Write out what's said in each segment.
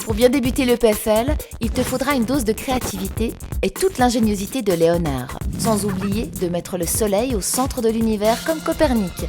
Pour bien débuter le PFL, il te faudra une dose de créativité et toute l'ingéniosité de Léonard, sans oublier de mettre le soleil au centre de l'univers comme Copernic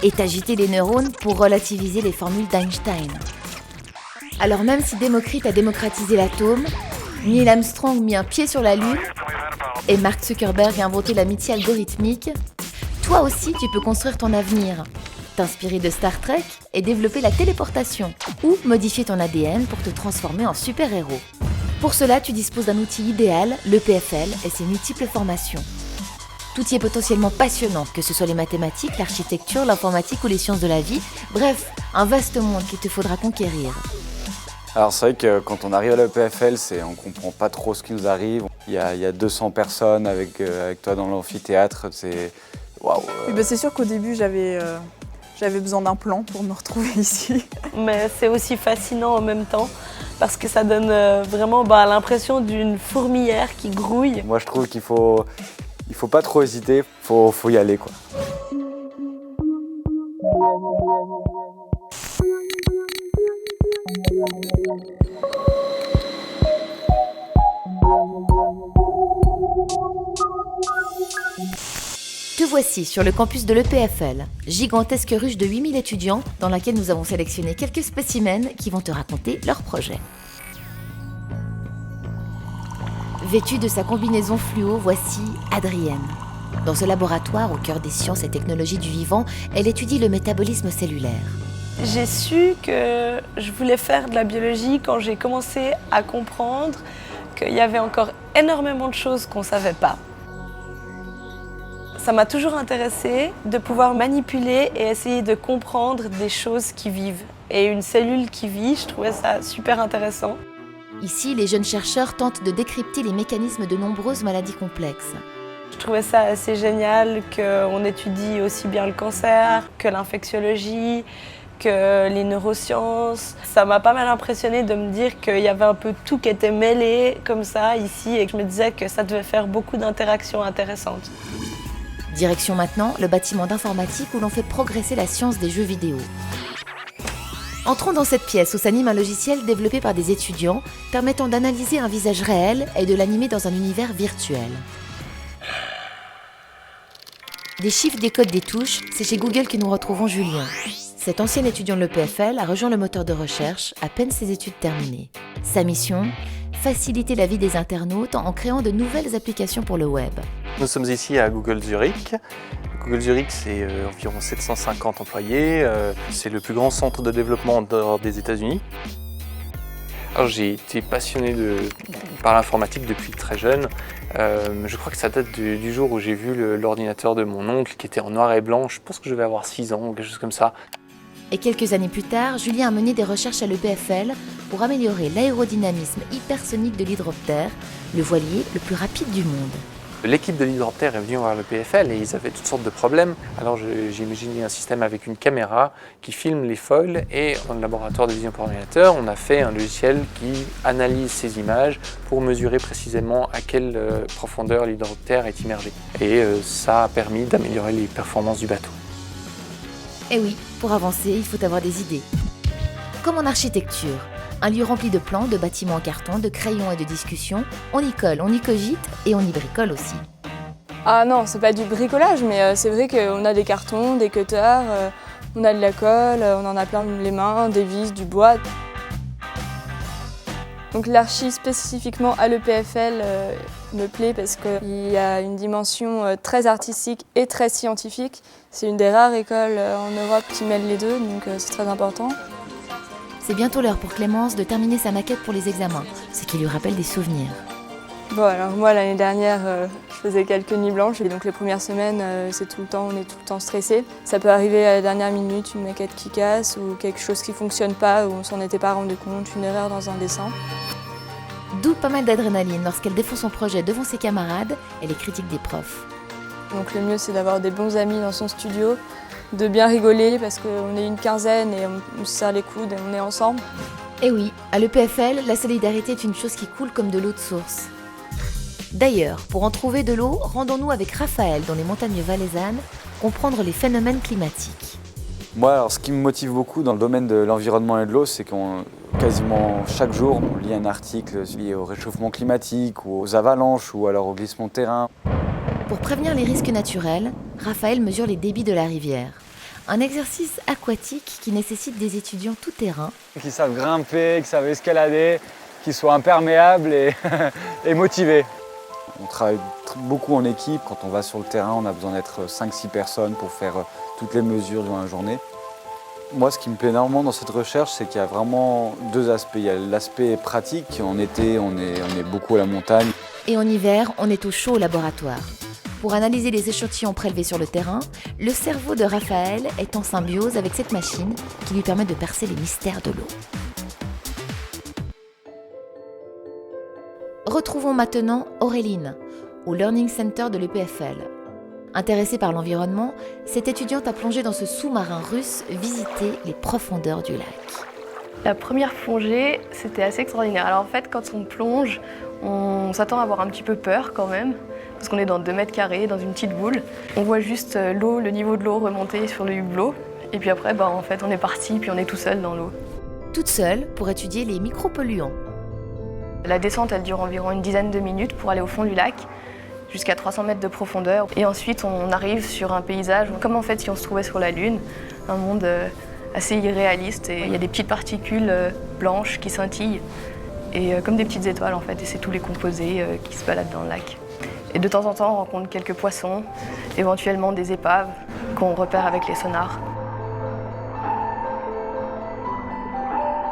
et t'agiter les neurones pour relativiser les formules d'Einstein. Alors même si Démocrite a démocratisé l'atome, Neil Armstrong mit un pied sur la Lune et Mark Zuckerberg a inventé l'amitié algorithmique, toi aussi tu peux construire ton avenir, t'inspirer de Star Trek et développer la téléportation ou modifier ton ADN pour te transformer en super-héros. Pour cela, tu disposes d'un outil idéal, le PFL et ses multiples formations. Tout y est potentiellement passionnant, que ce soit les mathématiques, l'architecture, l'informatique ou les sciences de la vie. Bref, un vaste monde qu'il te faudra conquérir. Alors c'est vrai que quand on arrive à l'EPFL, on comprend pas trop ce qui nous arrive. Il y a 200 personnes avec toi dans l'amphithéâtre, c'est waouh. C'est sûr qu'au début j'avais besoin d'un plan pour me retrouver ici. Mais c'est aussi fascinant en même temps parce que ça donne vraiment l'impression d'une fourmilière qui grouille. Moi je trouve qu'il faut pas trop hésiter, faut y aller quoi. Te voici sur le campus de l'EPFL, gigantesque ruche de 8000 étudiants dans laquelle nous avons sélectionné quelques spécimens qui vont te raconter leur projet. Vêtue de sa combinaison fluo, voici Adrienne. Dans ce laboratoire au cœur des sciences et technologies du vivant, elle étudie le métabolisme cellulaire. J'ai su que je voulais faire de la biologie quand j'ai commencé à comprendre qu'il y avait encore énormément de choses qu'on ne savait pas. Ça m'a toujours intéressée de pouvoir manipuler et essayer de comprendre des choses qui vivent. Et une cellule qui vit, je trouvais ça super intéressant. Ici, les jeunes chercheurs tentent de décrypter les mécanismes de nombreuses maladies complexes. Je trouvais ça assez génial qu'on étudie aussi bien le cancer que l'infectiologie, que les neurosciences. Ça m'a pas mal impressionnée de me dire qu'il y avait un peu tout qui était mêlé comme ça ici et que je me disais que ça devait faire beaucoup d'interactions intéressantes. Direction maintenant le bâtiment d'informatique où l'on fait progresser la science des jeux vidéo. Entrons dans cette pièce où s'anime un logiciel développé par des étudiants permettant d'analyser un visage réel et de l'animer dans un univers virtuel. Des chiffres, des codes, des touches, c'est chez Google que nous retrouvons Julien. Cet ancien étudiant de l'EPFL a rejoint le moteur de recherche à peine ses études terminées. Sa mission ? Faciliter la vie des internautes en créant de nouvelles applications pour le web. Nous sommes ici à Google Zurich. Google Zurich, c'est environ 750 employés. C'est le plus grand centre de développement en dehors des États-Unis. Alors, j'ai été passionné par l'informatique depuis très jeune. Je crois que ça date du jour où j'ai vu l'ordinateur de mon oncle qui était en noir et blanc. Je pense que je vais avoir 6 ans ou quelque chose comme ça. Et quelques années plus tard, Julien a mené des recherches à l'EPFL pour améliorer l'aérodynamisme hypersonique de l'hydroptère, le voilier le plus rapide du monde. L'équipe de l'hydroptère est venue voir le PFL et ils avaient toutes sortes de problèmes. Alors j'ai imaginé un système avec une caméra qui filme les foils et dans le laboratoire de vision par ordinateur, on a fait un logiciel qui analyse ces images pour mesurer précisément à quelle profondeur l'hydroptère est immergé. Et ça a permis d'améliorer les performances du bateau. Et oui, pour avancer, il faut avoir des idées. Comme en architecture, un lieu rempli de plans, de bâtiments en carton, de crayons et de discussions, on y colle, on y cogite et on y bricole aussi. Ah non, c'est pas du bricolage, mais c'est vrai qu'on a des cartons, des cutters, on a de la colle, on en a plein les mains, des vis, du bois. Donc l'archi spécifiquement à l'EPFL me plaît parce qu'il y a une dimension très artistique et très scientifique. C'est une des rares écoles en Europe qui mêle les deux, donc c'est très important. C'est bientôt l'heure pour Clémence de terminer sa maquette pour les examens, ce qui lui rappelle des souvenirs. Bon alors moi l'année dernière, je faisais quelques nuits blanches et donc les premières semaines, on est tout le temps stressé. Ça peut arriver à la dernière minute, une maquette qui casse ou quelque chose qui ne fonctionne pas, où on s'en était pas rendu compte, une erreur dans un dessin. D'où pas mal d'adrénaline lorsqu'elle défend son projet devant ses camarades et les critiques des profs. Donc le mieux c'est d'avoir des bons amis dans son studio, de bien rigoler parce qu'on est une quinzaine et on se serre les coudes et on est ensemble. Et oui, à l'EPFL, la solidarité est une chose qui coule comme de l'eau de source. D'ailleurs, pour en trouver de l'eau, rendons-nous avec Raphaël dans les montagnes valaisannes, comprendre les phénomènes climatiques. Moi, alors, ce qui me motive beaucoup dans le domaine de l'environnement et de l'eau, c'est qu'on Quasiment chaque jour, on lit un article lié au réchauffement climatique ou aux avalanches ou alors au glissement de terrain. Pour prévenir les risques naturels, Raphaël mesure les débits de la rivière. Un exercice aquatique qui nécessite des étudiants tout-terrain. Qui savent grimper, qui savent escalader, qui soient imperméables et motivés. On travaille beaucoup en équipe. Quand on va sur le terrain, on a besoin d'être 5-6 personnes pour faire toutes les mesures durant la journée. Moi, ce qui me plaît énormément dans cette recherche, c'est qu'il y a vraiment deux aspects. Il y a l'aspect pratique. En été, on est beaucoup à la montagne. Et en hiver, on est au chaud au laboratoire. Pour analyser les échantillons prélevés sur le terrain, le cerveau de Raphaël est en symbiose avec cette machine qui lui permet de percer les mystères de l'eau. Retrouvons maintenant Auréline, au Learning Center de l'EPFL. Intéressée par l'environnement, cette étudiante a plongé dans ce sous-marin russe visiter les profondeurs du lac. La première plongée, c'était assez extraordinaire. Alors en fait, quand on plonge, on s'attend à avoir un petit peu peur quand même, parce qu'on est dans 2 mètres carrés, dans une petite boule. On voit juste l'eau, le niveau de l'eau remonter sur le hublot, et puis après, en fait, on est parti, puis on est tout seul dans l'eau. Toute seule pour étudier les micropolluants. La descente, elle dure environ une dizaine de minutes pour aller au fond du lac, jusqu'à 300 mètres de profondeur. Et ensuite, on arrive sur un paysage, comme en fait si on se trouvait sur la Lune, un monde assez irréaliste. Et il y a des petites particules blanches qui scintillent, et comme des petites étoiles en fait, et c'est tous les composés qui se baladent dans le lac. Et de temps en temps, on rencontre quelques poissons, éventuellement des épaves qu'on repère avec les sonars.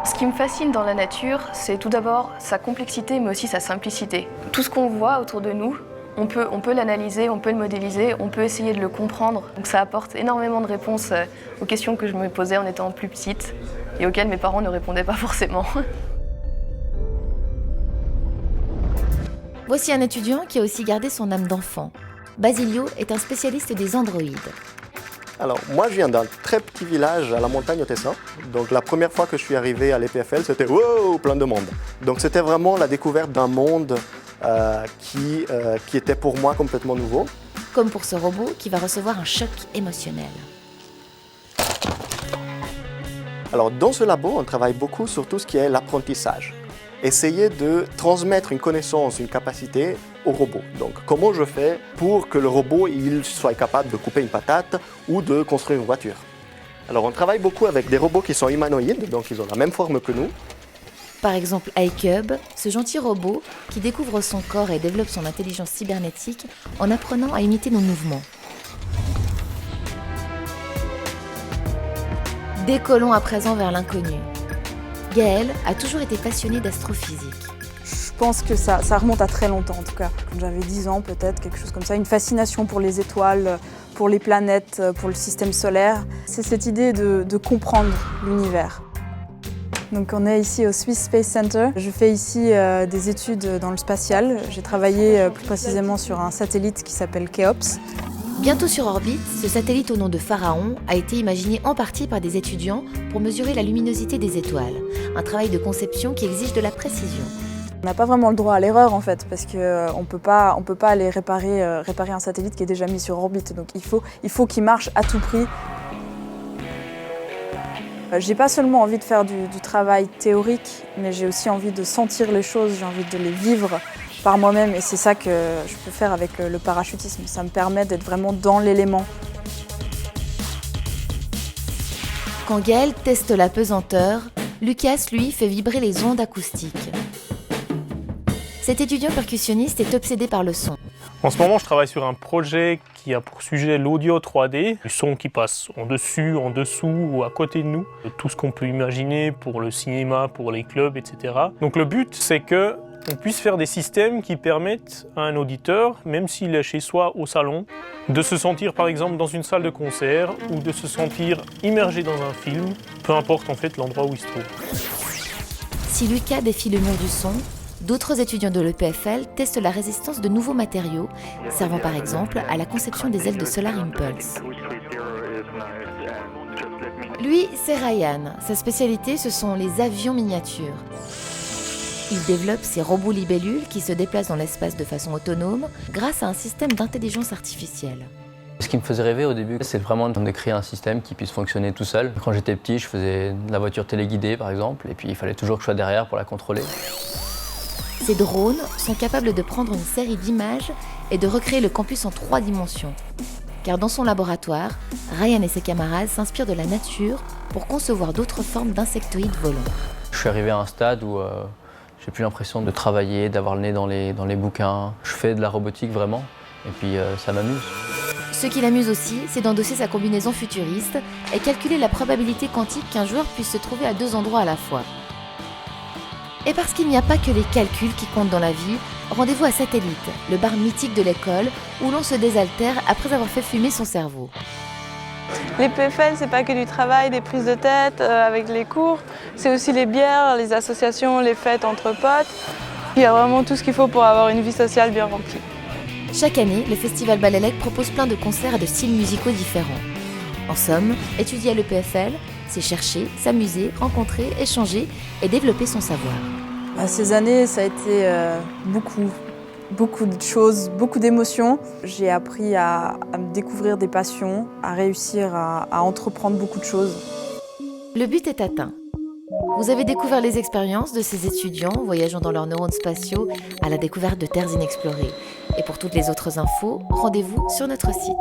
Ce qui me fascine dans la nature, c'est tout d'abord sa complexité, mais aussi sa simplicité. Tout ce qu'on voit autour de nous, on peut l'analyser, on peut le modéliser, on peut essayer de le comprendre. Donc ça apporte énormément de réponses aux questions que je me posais en étant plus petite et auxquelles mes parents ne répondaient pas forcément. Voici un étudiant qui a aussi gardé son âme d'enfant. Basilio est un spécialiste des androïdes. Alors, moi, je viens d'un très petit village à la montagne au Tessin. Donc, la première fois que je suis arrivé à l'EPFL, c'était wow, plein de monde. Donc, c'était vraiment la découverte d'un monde qui était pour moi complètement nouveau. Comme pour ce robot qui va recevoir un choc émotionnel. Alors, dans ce labo, on travaille beaucoup sur tout ce qui est l'apprentissage. Essayer de transmettre une connaissance, une capacité au robot. Donc, comment je fais pour que le robot il soit capable de couper une patate ou de construire une voiture? Alors, on travaille beaucoup avec des robots qui sont humanoïdes, donc ils ont la même forme que nous. Par exemple, iCub, ce gentil robot qui découvre son corps et développe son intelligence cybernétique en apprenant à imiter nos mouvements. Décollons à présent vers l'inconnu. Gaëlle a toujours été passionnée d'astrophysique. Je pense que ça remonte à très longtemps en tout cas. Quand j'avais 10 ans peut-être, quelque chose comme ça. Une fascination pour les étoiles, pour les planètes, pour le système solaire. C'est cette idée de comprendre l'univers. Donc on est ici au Swiss Space Center. Je fais ici des études dans le spatial. J'ai travaillé plus précisément sur un satellite qui s'appelle Khéops. Bientôt sur orbite, ce satellite au nom de Pharaon a été imaginé en partie par des étudiants pour mesurer la luminosité des étoiles. Un travail de conception qui exige de la précision. On n'a pas vraiment le droit à l'erreur en fait, parce qu'on peut pas aller réparer un satellite qui est déjà mis sur orbite. Donc il faut qu'il marche à tout prix. J'ai pas seulement envie de faire du travail théorique, mais j'ai aussi envie de sentir les choses, j'ai envie de les vivre par moi-même, et c'est ça que je peux faire avec le parachutisme. Ça me permet d'être vraiment dans l'élément. Quand Gaëlle teste la pesanteur, Lucas, lui, fait vibrer les ondes acoustiques. Cet étudiant percussionniste est obsédé par le son. En ce moment, je travaille sur un projet qui a pour sujet l'audio 3D, du son qui passe en dessus, en dessous ou à côté de nous, tout ce qu'on peut imaginer pour le cinéma, pour les clubs, etc. Donc le but, c'est qu'on puisse faire des systèmes qui permettent à un auditeur, même s'il est chez soi au salon, de se sentir par exemple dans une salle de concert ou de se sentir immergé dans un film, peu importe en fait l'endroit où il se trouve. Si Lucas défie le mur du son, d'autres étudiants de l'EPFL testent la résistance de nouveaux matériaux, servant par exemple à la conception des ailes de Solar Impulse. Lui, c'est Ryan. Sa spécialité, ce sont les avions miniatures. Il développe ces robots libellules qui se déplacent dans l'espace de façon autonome grâce à un système d'intelligence artificielle. Ce Ce qui me faisait rêver au début, c'est vraiment de créer un système qui puisse fonctionner tout seul. Quand j'étais petit, je faisais de la voiture téléguidée par exemple, et puis il fallait toujours que je sois derrière pour la contrôler. Ces drones sont capables de prendre une série d'images et de recréer le campus en 3 dimensions. Car dans son laboratoire, Ryan et ses camarades s'inspirent de la nature pour concevoir d'autres formes d'insectoïdes volants. Je suis arrivé à un stade où j'ai plus l'impression de travailler, d'avoir le nez dans les bouquins. Je fais de la robotique vraiment, et puis ça m'amuse. Ce qui l'amuse aussi, c'est d'endosser sa combinaison futuriste et calculer la probabilité quantique qu'un joueur puisse se trouver à 2 endroits à la fois. Et parce qu'il n'y a pas que les calculs qui comptent dans la vie, rendez-vous à Satellite, le bar mythique de l'école où l'on se désaltère après avoir fait fumer son cerveau. Les PFL, c'est pas que du travail, des prises de tête avec les cours, c'est aussi les bières, les associations, les fêtes entre potes. Il y a vraiment tout ce qu'il faut pour avoir une vie sociale bien remplie. Chaque année, le Festival Balélec propose plein de concerts et de styles musicaux différents. En somme, étudier à l'EPFL, c'est chercher, s'amuser, rencontrer, échanger et développer son savoir. Ces années, ça a été beaucoup de choses, beaucoup d'émotions. J'ai appris à me découvrir des passions, à réussir à entreprendre beaucoup de choses. Le but est atteint. Vous avez découvert les expériences de ces étudiants voyageant dans leurs neurones spatiaux à la découverte de terres inexplorées. Et pour toutes les autres infos, rendez-vous sur notre site.